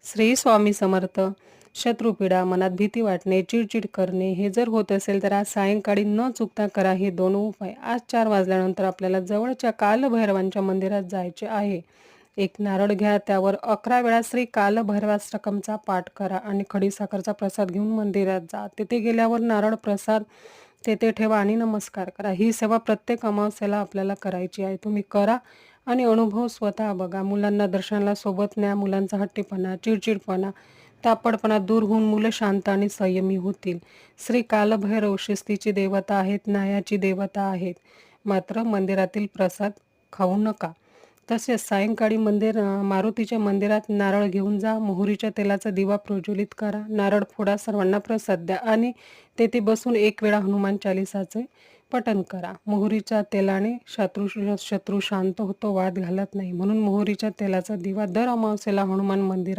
श्री स्वामी समर्थ. शत्रुपीडा, मनात भीती वाटणे, चिडचिड करणे हे जर होत असेल तर आज सायंकाळी न चुकता करा हे 2 उपाय. आज 4 वाजल्यानंतर आपल्याला जवळच्या कालभैरवांच्या मंदिरात जायचे आहे. एक नारळ घ्या, त्यावर 11 वेळा श्री कालभैरवाष्टकमचा पाठ करा आणि खडीसाखरचा प्रसाद घेऊन मंदिरात जा. तिथे गेल्यावर नारळ प्रसाद तेथे ठेवा आणि नमस्कार करा. ही सेवा प्रत्येक अमावस्येला आपल्याला करायची आहे. तुम्ही करा आणि अनुभव स्वतः बघा. मुलांना दर्शनाला सोबत न्या. मुलांचा हट्टीपणा, चिडचिडपणा, तापडपणा दूर होऊन मुलं शांत आणि संयमी होतील. श्री कालभैरव शिस्तीची देवता आहेत, न्यायाची देवता आहेत. मात्र मंदिरातील प्रसाद खाऊ नका. तसेच सायंकाळी मारुतीच्या मंदिरात नारळ घेऊन जा. मोहरीच्या तेलाचा दिवा प्रज्वलित करा. नारळ फोडा, सर्वांना प्रसाद द्या आणि तेथे बसून 1 वेळा हनुमान चालिसाचे पठण करा. मोहरीच्या तेलाने शत्रू शांत होतो, वाद घालत नाही. म्हणून मोहरीच्या तेलाचा दिवा दर अमावस्येला हनुमान मंदिरात